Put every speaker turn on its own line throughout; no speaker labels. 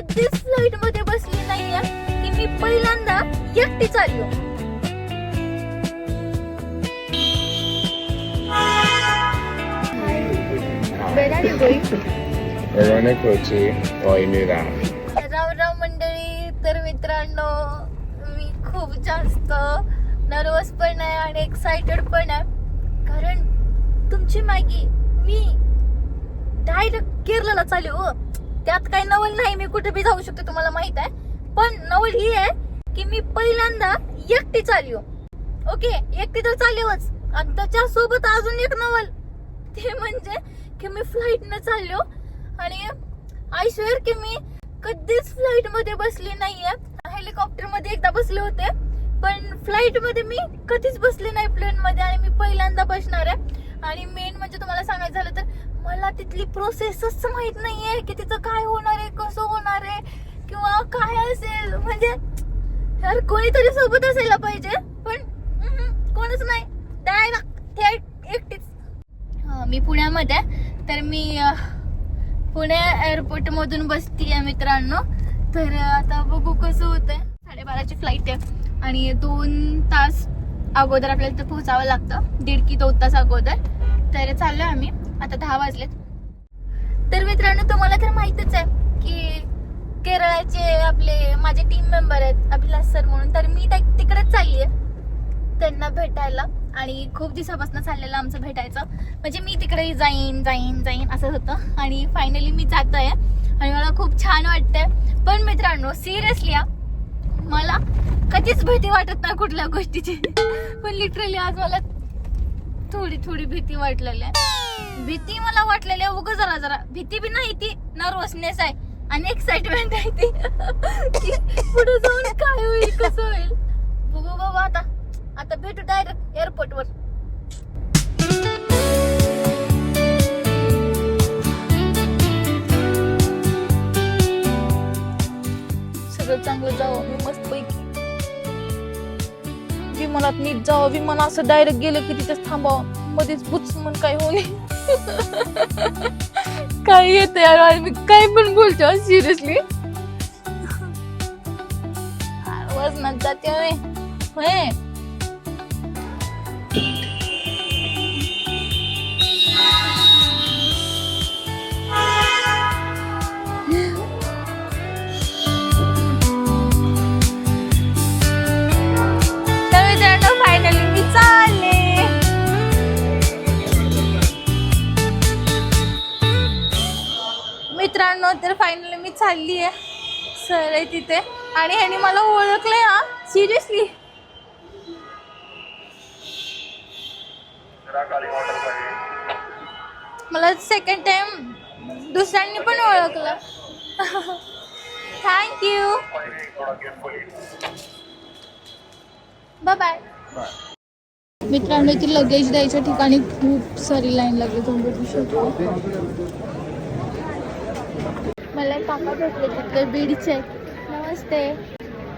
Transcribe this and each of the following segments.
कधीच फ्लाईट मध्ये बसली नाहीये की मी पहिल्यांदा एकटी चाललो. Where are you going?
We're going to Kochi. Oh, you knew that.
राव मंडळी, तर मित्रांनो मी खूप जास्त नर्वस पण आहे आणि एक्साइटेड पण आहे, कारण तुमची मॅगी मी डायरेक्ट केरळला चालू हो. त्यात काही नवल नाही, मी कुठे बी जाऊ शकते तुम्हाला माहित आहे. पण नवल ही आहे की मी पहिल्यांदा एकटी चालू. ओके, एकटी तर चालूच, आणि त्याच्या सोबत अजून एक नवल ते म्हणजे की मी फ्लाईट न चाललो. आणि आय स्वेअर की मी कधीच फ्लाईट मध्ये बसली नाहीये. हेलिकॉप्टर मध्ये एकदा बसले होते, पण फ्लाईट मध्ये मी कधीच बसले नाही प्लेन मध्ये, आणि मी पहिल्यांदा बसणार आहे. आणि मेन म्हणजे तुम्हाला सांगायचं झालं तर मला तिथली प्रोसेसच माहित नाहीये की तिथं काय होणार आहे, कसं होणार आहे, किंवा काय असेल. म्हणजे यार कोणीतरी सोबत असायला पाहिजे, पण कोणच नाही, डायरेक्ट थेट एकटीच. मी पुण्यामध्ये, तर मी पुणे एअरपोर्ट मधून बसतीये मित्रांनो. तर आता बघू कसं होतंय. 12:30ची फ्लाईट आहे आणि 2 तास अगोदर आपल्याला इथं पोहोचावं लागतं, 1.5 ते 2 तास अगोदर. तर चाललोय आम्ही, आता 10 वाजलेत. तर मित्रांनो तुम्हाला तर माहितच आहे की केरळाचे आपले माझे टीम मेंबर आहेत अभिलाष सर म्हणून, तर मी तिकडेच चालली आहे त्यांना भेटायला. आणि खूप दिवसापासून चाललेलं आमचं भेटायचं, म्हणजे मी तिकडे जाईन असं होतं. आणि फायनली मी जात आहे आणि मला खूप छान वाटतंय. पण मित्रांनो सिरियसली मला कधीच भीती वाटत नाही कुठल्या गोष्टीची, पण लिटरली आज मला थोडी भीती वाटलेली आहे. भीती मला वाटलेली आहे उगाच, जरा भीती बी नाही, ती नर्वसनेस आहे आणि एक्साइटमेंट आहे ती की पुढे जाऊन काय होईल, कसं होईल. बघू बाबा, आता भेटू डायरेक्ट एअरपोर्ट वर. सगळं चांगलं जावं, मी मस्त पैकी विमानात नीट जावं. विमान असं डायरेक्ट गेलं की तिथेच थांबावं, मध्येच बुच म्हणून काय होणे काय येत यार, मी काय पण बोलतो सिरियसली. वजनात जाते होय. मित्रांनो तर फायनली मी चालली आहे. सर आहे तिथे आणि ह्याने मला ओळखलंय हा, सिरियसली. मला सेकंड टाइम दुसऱ्यांनी पण ओळखलं. Thank you, bye bye. मित्रांनो इथे लगेज द्यायच्या ठिकाणी खूप सारी लाईन लागली, तुम्ही बघू शकता. मला काका भेटले तिथले बीडचे. नमस्ते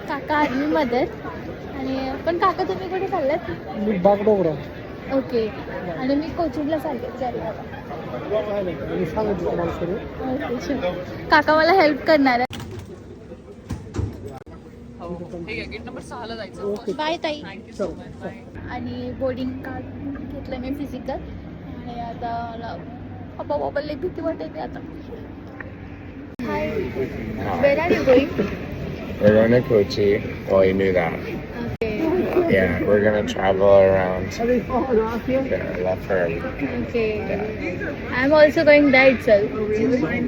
काका, आर्मी मध्ये. आणि पण काका तुम्ही कुठे चाललात?
बागडोगरा.
ओके, आणि मी कोचिंगला चालले. ओके, काका मला हेल्प करणार आहे. बाय ताई. आणि बोर्डिंग कार्ड घेतलं मी फिजिकल, आणि आता मला बाबाला भीती वाटते आता. Hi. Where are you going?
We're going to Kochi. Oh, you knew that.
Okay.
Yeah, we're going to travel around La Ferry.
Okay.
Yeah.
I'm also going there itself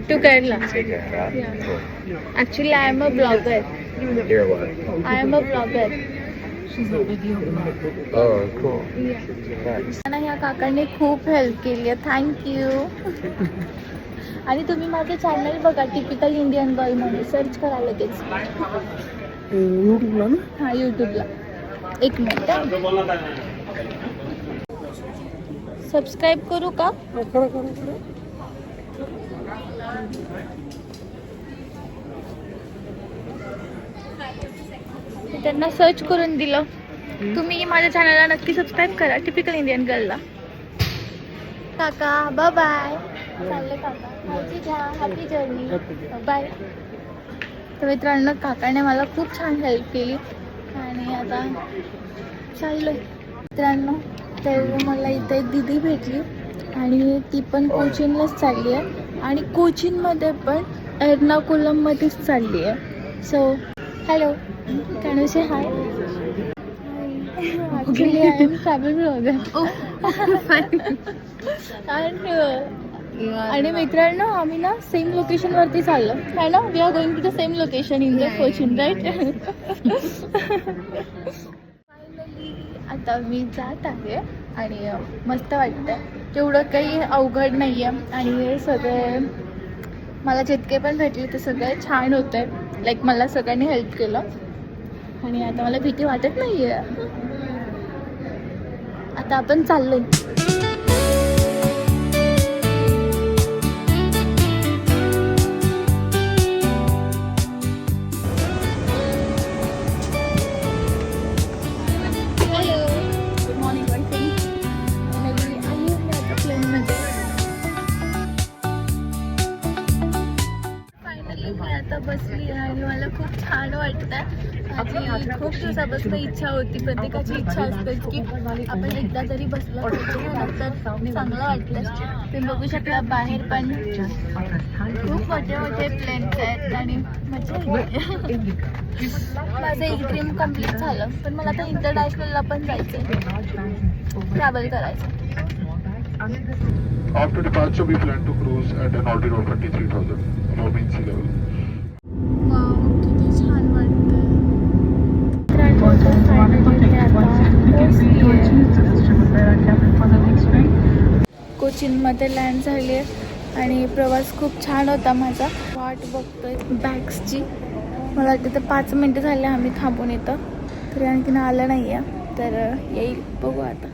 to Kerala.
Take care of that.
Yeah.
Cool.
Actually, I am a blogger.
You're what?
I am a blogger.
Oh, cool.
Yeah.
Thanks.
मला ह्या काकांनी खूप help केली आहे, thank you. आणि तुम्ही माझं channel बघा, टिपिकल इंडियन गर्ल म्हणून सर्च करा लगेच.
युट्यूबला ना?
हां, यूट्यूबला. 1 मिनिट, सबस्क्राईब करू का? त्यांना सर्च करून दिलं. तुम्ही माझ्या चॅनलला नक्की सबस्क्राईब करा, टिपिकल इंडियन गर्लला. काका बाय बाय. चालले काका, काळजी घ्या, हॅपी जर्नी, बाय. तर मित्रांनो काकाने मला खूप छान हेल्प केली आणि आता चाललो आहे मित्रांनो. तर मला इथे दीदी भेटली आणि ती पण कोचीनलाच चालली आहे आणि कोचीनमध्ये पण एर्नाकुलममध्येच चालली आहे. So hello, can you say hi? Actually I am travel blogger. आणि मित्रांनो आम्ही ना सेम लोकेशनवरती चाललो आहे ना. We are going to the same location in the Cochin, right? Finally आता मी जात आहे आणि मस्त वाटतं. तेवढं काही अवघड नाही आहे आणि सगळे मला जितके पण भेटले ते सगळे छान होते. लाईक मला सगळ्यांनी हेल्प केलं आणि आता मला भीती वाटत नाही आहे. आता आपण चाललो आहे. बसली आणि मला खूप छान वाटतं आणि खूप दिवसापासून इच्छा होती. प्रत्येकाची इच्छा असते की आपण एकदा तरी बसलो तर चांगलं वाटतं. तुम्ही बघू शकता बाहेर पण खूप मोठे मोठे प्लेन्स आहेत आणि मजा येते. माझं एक ड्रीम कम्प्लीट झालं पण मला आता इंटरनॅशनलला पण जायचं, ट्रॅव्हल करायचं.
After departure, we plan to cruise at an altitude of 23,000 above mean sea level.
Wow, किती छान वाटतं. कोचीनमध्ये लँड झाली आहे आणि प्रवास खूप छान होता माझा. वाट बघतोय बॅग्सची. मला वाटतं तर 5 मिनटं झाले आम्ही थांबून येतं तरी आणखीन आलं नाही आहे. तर येईल, बघू आता.